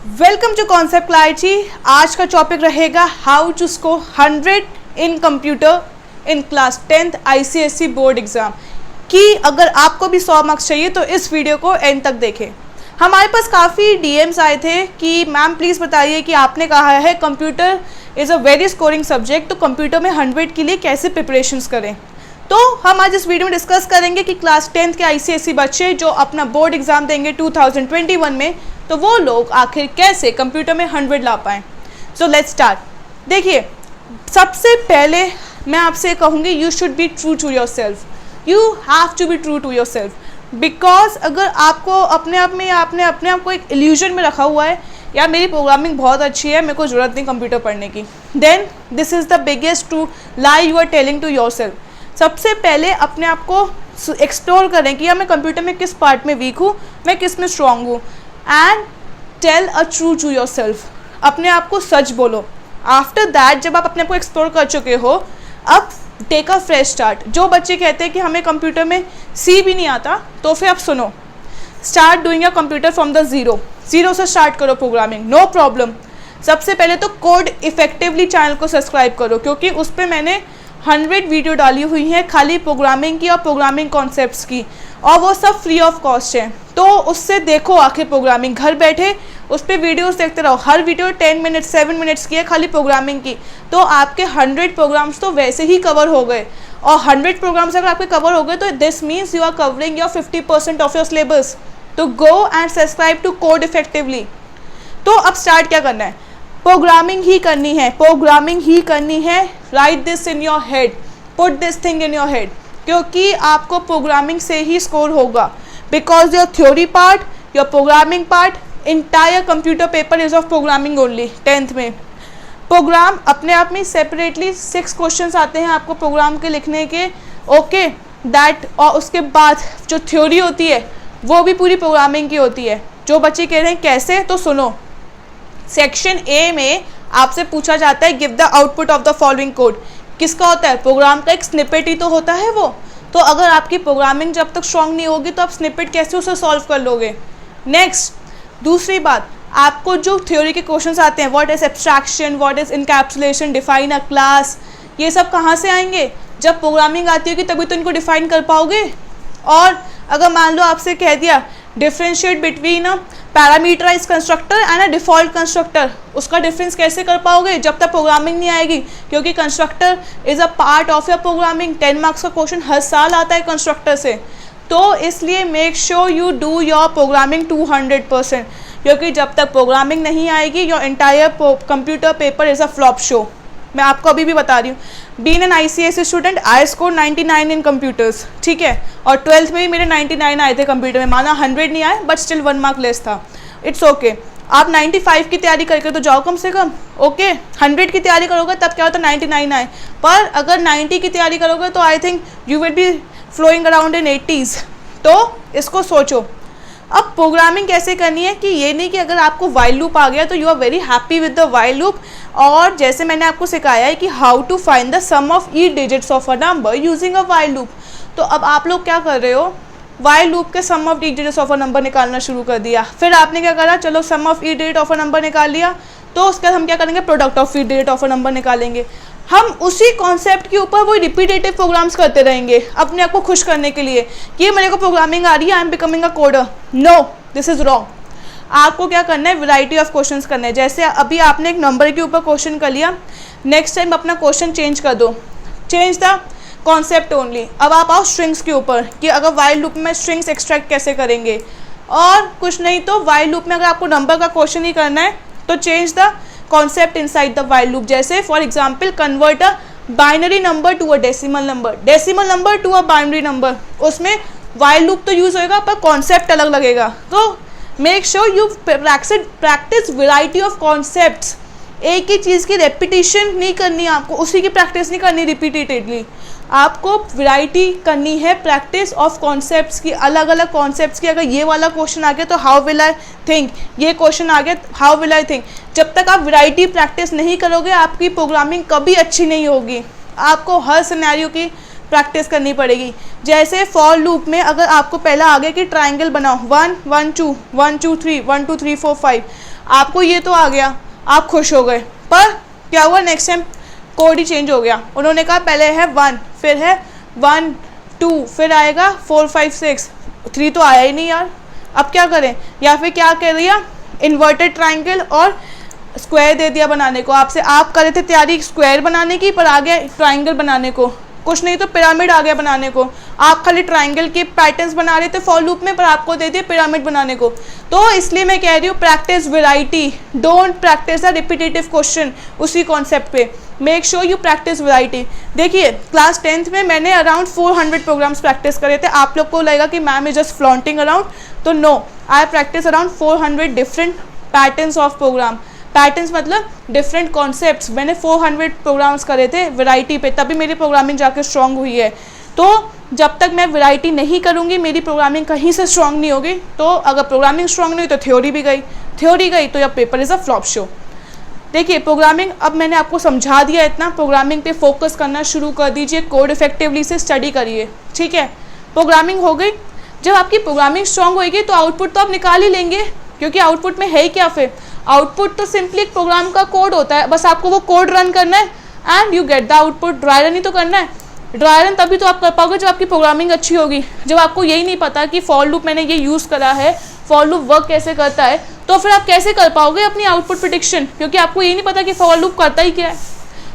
Welcome to concept clarity. आज का topic रहेगा how to score 100 in computer in class 10th ICSE board exam. कि अगर आपको भी 100 मार्क्स चाहिए तो इस वीडियो को एंड तक देखें। हमारे पास काफ़ी DMs आए थे कि मैम प्लीज़ बताइए कि आपने कहा है computer is a very scoring subject, तो कंप्यूटर में 100 के लिए कैसे प्रिपरेशंस करें। तो हम आज इस वीडियो में डिस्कस करेंगे कि क्लास 10th के ICSE बच्चे जो अपना बोर्ड एग्ज़ाम देंगे 2021 में, तो वो लोग आखिर कैसे कंप्यूटर में 100 ला पाएँ। So let's start. देखिए, सबसे पहले मैं आपसे कहूँगी you should be true to yourself. You have to be true to yourself, because अगर आपको अपने आप में या आपने अपने आप को एक इल्यूजन में रखा हुआ है या मेरी प्रोग्रामिंग बहुत अच्छी है, मेरे को ज़रूरत नहीं कंप्यूटर पढ़ने की, then this is the biggest true lie you are telling to yourself. सबसे पहले अपने आप को एक्सप्लोर करें कि या मैं कंप्यूटर में किस पार्ट में वीक हूँ, मैं किस में स्ट्रांग हूँ, and tell a true to yourself. अपने आप को सच बोलो। आफ्टर दैट जब आप अपने आप को एक्सप्लोर कर चुके हो, अब टेक अ फ्रेश स्टार्ट। जो बच्चे कहते हैं कि हमें कंप्यूटर में सी भी नहीं आता, तो फिर आप सुनो, start doing your computer from the zero से स्टार्ट करो प्रोग्रामिंग, नो प्रॉब्लम। सबसे पहले तो कोड इफेक्टिवली चैनल को सब्सक्राइब करो, क्योंकि उस पर मैंने 100 वीडियो डाली हुई हैं खाली प्रोग्रामिंग की और प्रोग्रामिंग कॉन्सेप्ट्स की, और वो सब फ्री ऑफ कॉस्ट है। तो उससे देखो आखिर प्रोग्रामिंग, घर बैठे उस पर वीडियोस देखते रहो। हर वीडियो 10 मिनट्स 7 मिनट्स की है खाली प्रोग्रामिंग की, तो आपके 100 प्रोग्राम्स तो वैसे ही कवर हो गए। और 100 प्रोग्राम्स अगर आपके कवर हो गए तो this means you are covering your 50% of your syllabus. तो go and subscribe to code effectively. तो अब स्टार्ट क्या करना है, प्रोग्रामिंग ही करनी है, प्रोग्रामिंग ही करनी है। Right this in your head, put this thing in your head, क्योंकि आपको प्रोग्रामिंग से ही स्कोर होगा। Because your theory part, your programming part, entire computer paper is of programming only. 10th में प्रोग्राम अपने आप में सेपरेटली 6 क्वेश्चंस आते हैं आपको प्रोग्राम के लिखने के, ओके दैट। और उसके बाद जो थ्योरी होती है वो भी पूरी प्रोग्रामिंग की होती है। जो बच्चे कह रहे हैं कैसे, तो सुनो, सेक्शन ए में आपसे पूछा जाता है give the output of the following code. किसका होता है, प्रोग्राम का एक स्निपेट ही तो होता है वो। तो अगर आपकी प्रोग्रामिंग जब तक स्ट्रांग नहीं होगी तो आप स्निपेट कैसे उसे सॉल्व कर लोगे। नेक्स्ट, दूसरी बात, आपको जो थ्योरी के क्वेश्चंस आते हैं, what is abstraction, what is encapsulation, define a class, ये सब कहाँ से आएंगे, जब प्रोग्रामिंग आती होगी तभी तो इनको डिफाइन कर पाओगे। और अगर मान लो आपसे कह दिया differentiate between a parameterize constructor and a default constructor, उसका डिफरेंस कैसे कर पाओगे जब तक प्रोग्रामिंग नहीं आएगी, क्योंकि constructor is a part of your programming. 10 marks का क्वेश्चन हर साल आता है कंस्ट्रक्टर से। तो इसलिए make sure you do your programming 200%, क्योंकि जब तक प्रोग्रामिंग नहीं आएगी your entire computer paper is a flop show. मैं आपको अभी भी बता रही हूँ, being an ICSE student I score 99 in computers, ठीक है। और 12th में भी मेरे 99 आए थे कंप्यूटर में, माना 100 नहीं आए बट स्टिल 1 मार्क लेस था, इट्स ओके। आप 95 की तैयारी करके तो जाओ कम से कम, ओके। 100 की तैयारी करोगे तब क्या होता है 99 आए, पर अगर 90 की तैयारी करोगे तो I think you will be flowing around in 80s। तो इसको सोचो। अब प्रोग्रामिंग कैसे करनी है कि ये नहीं कि अगर आपको वाइल लूप आ गया तो you are very happy with the while loop. और जैसे मैंने आपको सिखाया है कि how to find the sum of E digits of a number using a while loop, तो अब आप लोग क्या कर रहे हो, वाइल लूप के sum of E digits of a number निकालना शुरू कर दिया। फिर आपने क्या करा, चलो sum of the digit of a number निकाल लिया, तो उसके बाद हम क्या करेंगे, product of the digit of a number निकालेंगे। हम उसी कॉन्सेप्ट के ऊपर वही रिपीटेटिव प्रोग्राम्स करते रहेंगे अपने आप को खुश करने के लिए कि मेरे को प्रोग्रामिंग आ रही है, I am becoming a coder. No, this is wrong. आपको क्या करना है, वैरायटी ऑफ क्वेश्चंस करने हैं। जैसे अभी आपने एक नंबर के ऊपर क्वेश्चन कर लिया, नेक्स्ट टाइम अपना क्वेश्चन चेंज कर दो, चेंज द कॉन्सेप्ट ओनली। अब आप आओ स्ट्रिंग्स के ऊपर कि अगर वाइल लूप में स्ट्रिंग्स एक्सट्रैक्ट कैसे करेंगे, और कुछ नहीं तो वाइल लूप में अगर आपको नंबर का क्वेश्चन ही करना है तो change the concept inside the while loop. जैसे for example convert a binary number to a decimal number, decimal number to a binary number, उसमें वाइल लूप तो यूज़ होएगा पर कॉन्सेप्ट अलग लगेगा। तो make sure you practice variety of concepts. एक ही चीज़ की रेपिटेशन नहीं करनी, आपको उसी की प्रैक्टिस नहीं करनी रिपीटेडली, आपको वैरायटी करनी है, प्रैक्टिस ऑफ कॉन्सेप्ट्स की, अलग अलग कॉन्सेप्ट्स की। अगर ये वाला क्वेश्चन आ गया तो हाउ विल आई थिंक, ये क्वेश्चन आ गया हाउ विल आई थिंक। जब तक आप वैरायटी प्रैक्टिस नहीं करोगे आपकी प्रोग्रामिंग कभी अच्छी नहीं होगी। आपको हर सिनेरियो की प्रैक्टिस करनी पड़ेगी। जैसे फॉर लूप में अगर आपको पहला आ गया कि ट्राइंगल बनाओ 1 1 2 1 2 3 1 2 3 4 5, आपको ये तो आ गया, आप खुश हो गए। पर क्या हुआ, नेक्स्ट टाइम कोड ही चेंज हो गया। उन्होंने कहा पहले है 1, फिर है 1 2, फिर आएगा 4 5 6, 3 तो आया ही नहीं यार, अब क्या करें। या फिर क्या कर दिया, इन्वर्टेड ट्राइंगल और स्क्वायर दे दिया बनाने को। आपसे आप कर रहे थे तैयारी स्क्वायर बनाने की, पर आ गया ट्राइंगल बनाने को, कुछ नहीं तो पिरामिड आ गया बनाने को। आप खाली ट्राइंगल के पैटर्न्स बना रहे थे फॉर लूप में, पर आपको दे दिया पिरामिड बनाने को। तो इसलिए मैं कह रही हूँ practice variety, don't practice a repetitive question उसी कॉन्सेप्ट पे। Make sure you practice variety. देखिए क्लास 10th में मैंने अराउंड 400 प्रोग्राम्स प्रैक्टिस करे थे। आप लोग को लगेगा कि ma'am is just flaunting around, तो no, I practice around 400 different patterns of program. Patterns मतलब डिफरेंट कॉन्सेप्ट्स। मैंने 400 प्रोग्राम्स करे थे वैरायटी पे, तभी मेरी प्रोग्रामिंग जाकर स्ट्रांग हुई है। तो जब तक मैं वैरायटी नहीं करूँगी मेरी प्रोग्रामिंग कहीं से स्ट्रांग नहीं होगी। तो अगर प्रोग्रामिंग स्ट्रांग नहीं हुई तो थ्योरी भी गई, थ्योरी गई तो यह paper is a flop show. देखिए प्रोग्रामिंग अब मैंने आपको समझा दिया इतना, प्रोग्रामिंग पे फोकस करना शुरू कर दीजिए, कोड इफेक्टिवली से स्टडी करिए, ठीक है। प्रोग्रामिंग हो गई, जब आपकी प्रोग्रामिंग स्ट्रांग होगी तो आउटपुट तो आप निकाल ही लेंगे, क्योंकि आउटपुट में है ही क्या। फिर आउटपुट तो सिंपली एक प्रोग्राम का कोड होता है, बस आपको वो कोड रन करना है and you get the output. Dry run ही तो करना है। ड्राई रन तभी तो आप कर पाओगे जब आपकी प्रोग्रामिंग अच्छी होगी। जब आपको यही नहीं पता कि फॉर लूप मैंने ये यूज़ करा है, फॉर लूप वर्क कैसे करता है, तो फिर आप कैसे कर पाओगे अपनी आउटपुट प्रेडिक्शन, क्योंकि आपको यही नहीं पता कि फॉर लूप करता ही क्या है।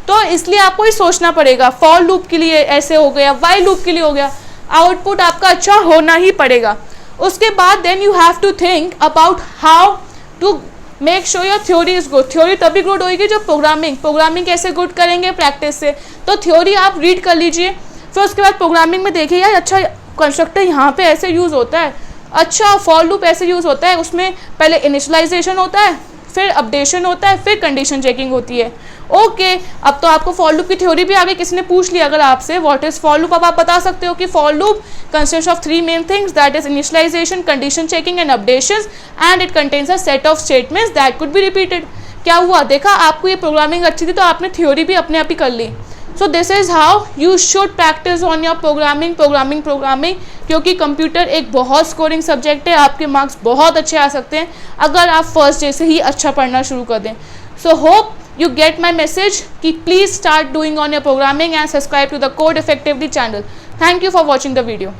तो इसलिए आपको ही सोचना पड़ेगा, फॉर लूप के लिए ऐसे हो गया, वाई लूप के लिए हो गया, आउटपुट आपका अच्छा होना ही पड़ेगा। उसके बाद then you have to think about how to make sure your theory is good. Theory तभी गुड होगी जब प्रोग्रामिंग कैसे गुड करेंगे, प्रैक्टिस से। तो थ्योरी आप रीड कर लीजिए, फिर उसके बाद प्रोग्रामिंग में देखिए यार अच्छा कंस्ट्रक्टर यहाँ पे ऐसे यूज़ होता है, अच्छा फॉर लूप ऐसे यूज़ होता है, उसमें पहले इनिशियलाइजेशन होता है, फिर अपडेशन होता है, फिर कंडीशन चेकिंग होती है। ओके, अब तो आपको फॉर लूप की थ्योरी भी आ गई। किसी ने पूछ लिया अगर आपसे व्हाट इज फॉर लूप, अब आप बता सकते हो कि for loop consist of 3 main things, that is initialisation, condition checking and updations, and it contains a set of statements that could be repeated. क्या हुआ, देखा आपको ये प्रोग्रामिंग अच्छी थी तो आपने थ्योरी भी अपने आप ही कर ली। So this is how you should practice on your programming, क्योंकि कंप्यूटर एक बहुत स्कोरिंग सब्जेक्ट है। आपके मार्क्स बहुत अच्छे आ सकते हैं अगर आप फर्स्ट डे से ही अच्छा पढ़ना शुरू कर दें। So hope you get my message कि please start doing on your programming and subscribe to the Code Effectively channel. Thank you for watching the video.